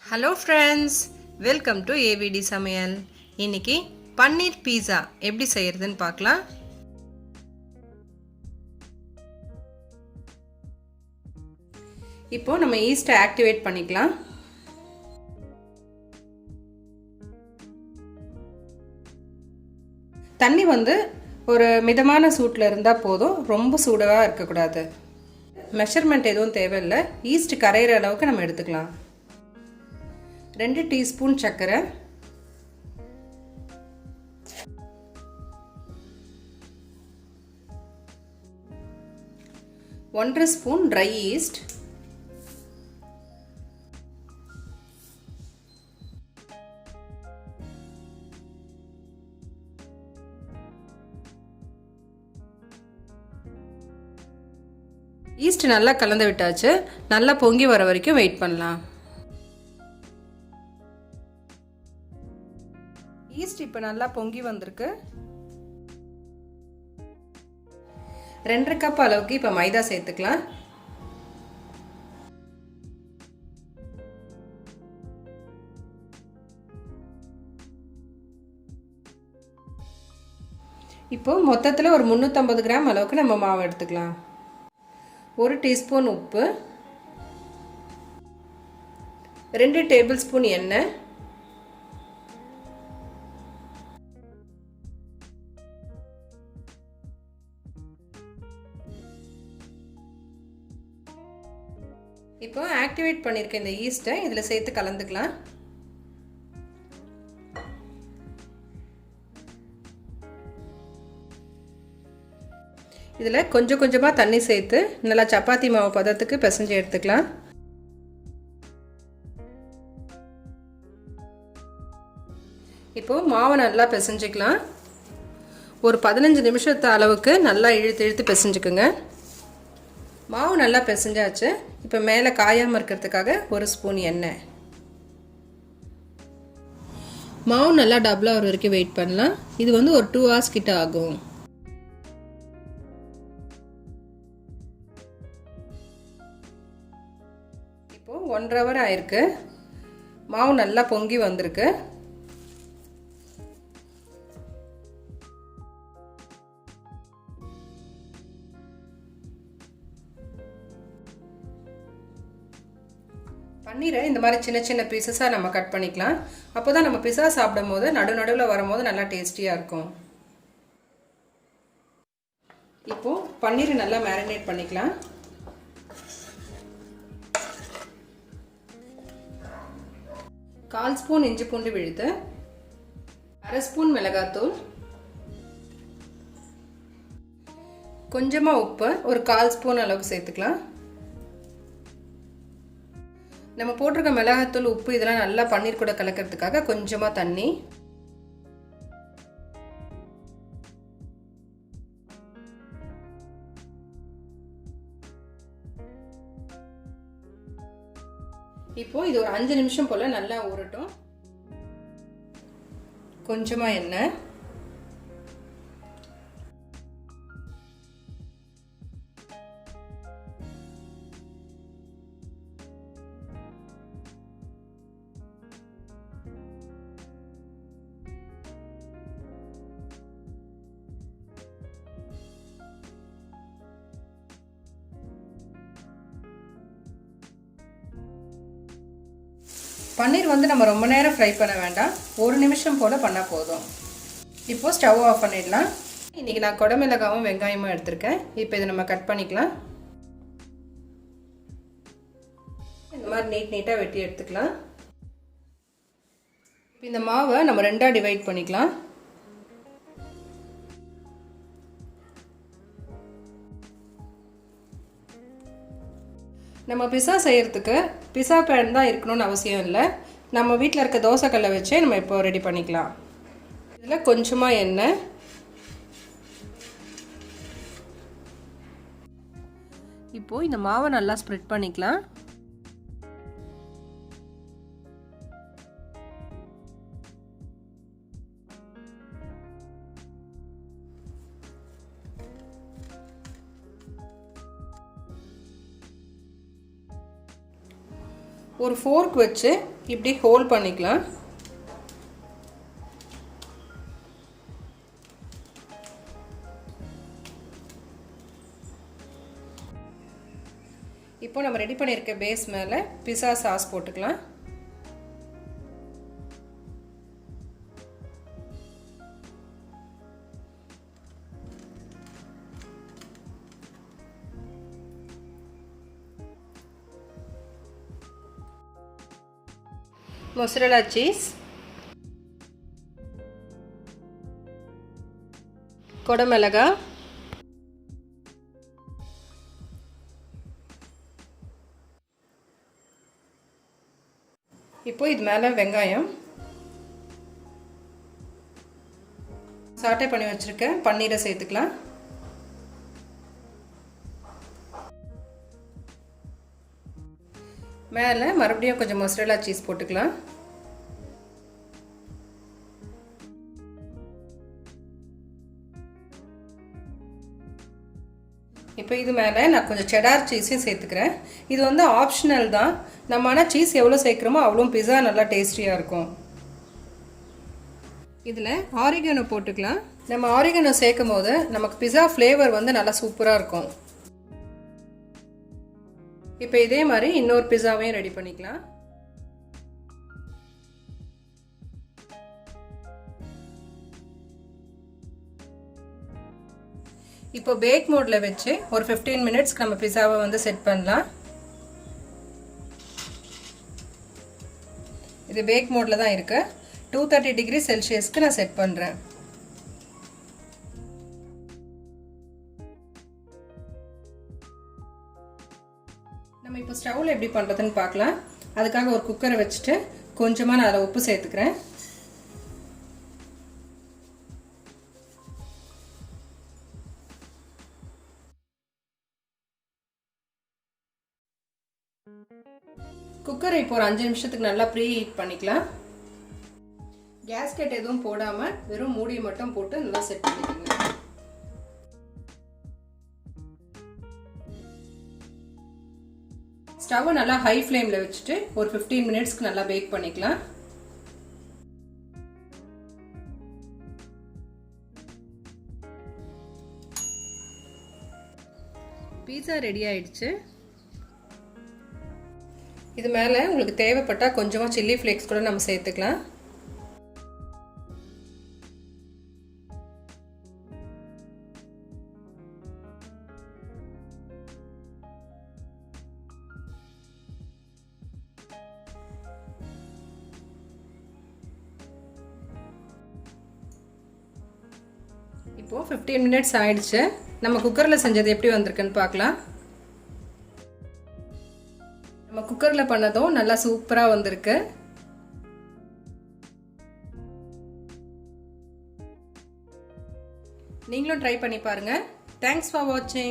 Hello friends, welcome to AVT சமையல். இன்னைக்கு பன்னீர் பீஸா எப்படி செய்யறதுன்னு பார்க்கலாம். இப்போ நம்ம ஈஸ்ட்டை ஆக்டிவேட் பண்ணிக்கலாம். தண்ணி ஒரு மிதமான சூட்டில் இருந்தால் போதும், ரொம்ப சூடாக இருக்கக்கூடாது. மெஷர்மெண்ட் எதுவும் தேவையில்லை, ஈஸ்ட் கரையிற அளவுக்கு நம்ம எடுத்துக்கலாம். 2 டீஸ்பூன் சர்க்கரை, 1/2 ஸ்பூன் ட்ரை ஈஸ்ட், ஈஸ்ட் நல்லா கலந்து விட்டாச்சு. நல்லா பொங்கி வர வரைக்கும் வெயிட் பண்ணலாம். ஈஸ்ட் இப்போ நல்லா பொங்கி வந்திருக்கு. 2 கப் அளவுக்கு இப்போ மைதா சேர்த்துக்கலாம். இப்போ மொத்தத்தில் ஒரு 350 கிராம் அளவுக்கு நம்ம மாவு எடுத்துக்கலாம். 1 டீஸ்பூன் உப்பு, 2 டேபிள் ஸ்பூன் எண்ணெய், இப்போ ஆக்டிவேட் பண்ணியிருக்க இந்த ஈஸ்ட்டை இதில் சேர்த்து கலந்துக்கலாம். இதில் கொஞ்சம் கொஞ்சமாக தண்ணி சேர்த்து நல்லா சப்பாத்தி மாவு பதத்துக்கு பிசைஞ்சு எடுத்துக்கலாம். இப்போது மாவை நல்லா பிசைஞ்சிக்கலாம். ஒரு 15 நிமிஷத்து அளவுக்கு நல்லா இழுத்து பிசைஞ்சுக்குங்க. மாவு நல்லா பிசைஞ்சாச்சு. இப்போ மேலே காயாமல் இருக்கிறதுக்காக 1 ஸ்பூன் எண்ணெய். மாவு நல்லா டபுளாக வர வரைக்கும் வெயிட் பண்ணலாம். இது ஒரு 2 hours கிட்ட ஆகும். இப்போது 1.5 hour ஆயிருக்கு. மாவு நல்லா பொங்கி வந்திருக்கு. பன்னீரை இந்த மாதிரி சின்ன சின்ன பீசஸாக நம்ம கட் பண்ணிக்கலாம். அப்போ தான் நம்ம பிஸா சாப்பிடும் போது நடுவில் வரும்போது நல்லா டேஸ்டியாக இருக்கும். இப்போது பன்னீரை நல்லா மேரினேட் பண்ணிக்கலாம். கால் ஸ்பூன் இஞ்சி பூண்டு விழுது, 1/2 ஸ்பூன் மிளகாத்தூள், கொஞ்சமாக உப்பு ஒரு 1/4 ஸ்பூன் அளவுக்கு சேர்த்துக்கலாம். நம்ம போட்டிருக்க மிளகாத்தூள், உப்பு இதெல்லாம் நல்லா பன்னீர் கூட கலக்கிறதுக்காக கொஞ்சமாக தண்ணி. இப்போ இது ஒரு 5 நிமிஷம் போல் நல்லா ஊறட்டும். கொஞ்சமாக எண்ணெய், பன்னீர் நம்ம ரொம்ப நேரம் ஃப்ரை பண்ண வேண்டாம், 1 நிமிஷம் போல் பண்ணால் போதும். இப்போது ஸ்டவ் ஆஃப் பண்ணிடலாம். இன்றைக்கி நான் குடமிளகாவும் வெங்காயமும் எடுத்திருக்கேன். இப்போ இதை நம்ம கட் பண்ணிக்கலாம். இந்த மாதிரி நீட்டாக வெட்டி எடுத்துக்கலாம். இந்த மாவை நம்ம 2ஆக டிவைட் பண்ணிக்கலாம். நம்ம பிஸா செய்கிறதுக்கு பிஸா பேன் தான் இருக்கணும்னு அவசியம் இல்லை. நம்ம வீட்டில் இருக்க தோசைக்கல்லை வச்சே நம்ம இப்போ ரெடி பண்ணிக்கலாம். இதில் கொஞ்சமாக எண்ணெய், இப்போது இந்த மாவை நல்லா ஸ்ப்ரெட் பண்ணிக்கலாம். ஒரு ஃபோர்க் வச்சு இப்படி ஹோல்ட் பண்ணிக்கலாம். இப்போ நம்ம ரெடி பண்ணியிருக்க பேஸ் மேலே பிஸா சாஸ் போட்டுக்கலாம். mozzarella cheese, கொடமிளகா, இப்போ இது மேலே வெங்காயம், சாட்டை பண்ணி வச்சிருக்க பன்னீரை சேர்த்துக்கலாம். மேலே மறுபடியும் கொஞ்சம் mozzarella சீஸ் போட்டுக்கலாம். இப்போ இது மேலே நான் கொஞ்சம் செடார் சீஸையும் சேர்த்துக்கிறேன். இது வந்து ஆப்ஷனல் தான். நம்ம ஆனால் சீஸ் எவ்வளோ சேர்க்குறோமோ அவ்வளோ பிஸா நல்லா டேஸ்டியாக இருக்கும். இதில் ஆரிகனோ போட்டுக்கலாம். நம்ம ஆரிகனோ சேர்க்கும் போது நமக்கு பிஸா ஃப்ளேவர் வந்து நல்லா சூப்பராக இருக்கும். இப்போ இதே மாதிரி இன்னொரு பிஸாவையும் ரெடி பண்ணிக்கலாம். இப்போ பேக் மோடில் வச்சு ஒரு 15 மினிட்ஸ்க்கு நம்ம பிஸாவை வந்து செட் பண்ணலாம். இது பேக் மோடில் தான் இருக்கு. 230 டிகிரி செல்சியஸ்க்கு நான் செட் பண்ணுறேன். நம்ம இப்போ ஸ்டவ்வில் எப்படி பண்ணுறதுன்னு பார்க்கலாம். அதுக்காக ஒரு குக்கரை வச்சுட்டு கொஞ்சமாக நான் அதில் உப்பு சேர்த்துக்கிறேன். குக்கரை இப்போ ஒரு 5 நிமிஷத்துக்கு நல்லா ப்ரீ ஹீட் பண்ணிக்கலாம். கேஸ்கெட் எதுவும் போடாமல் வெறும் மூடியை மட்டும் போட்டு நல்லா செட் பண்ணிக்கோங்க. ஸ்டவ்வை நல்லா ஹை ஃப்ளேமில் வச்சுட்டு ஒரு 15 மினிட்ஸ்க்கு நல்லா பேக் பண்ணிக்கலாம். பீஸா ரெடி ஆயிடுச்சு. இது மேலே உங்களுக்கு தேவைப்பட்டால் கொஞ்சமாக சில்லி ஃப்ளேக்ஸ் கூட நம்ம சேர்த்துக்கலாம். இப்போ 15 மினிட்ஸ் ஆயிடுச்சு. நம்ம குக்கரில் செஞ்சது எப்படி வந்திருக்குன்னு பார்க்கலாம். நம்ம குக்கரில் பண்ணதும் நல்லா சூப்பராக வந்திருக்கு. நீங்களும் ட்ரை பண்ணி பாருங்கள். தேங்க்ஸ் ஃபார் வாட்சிங்.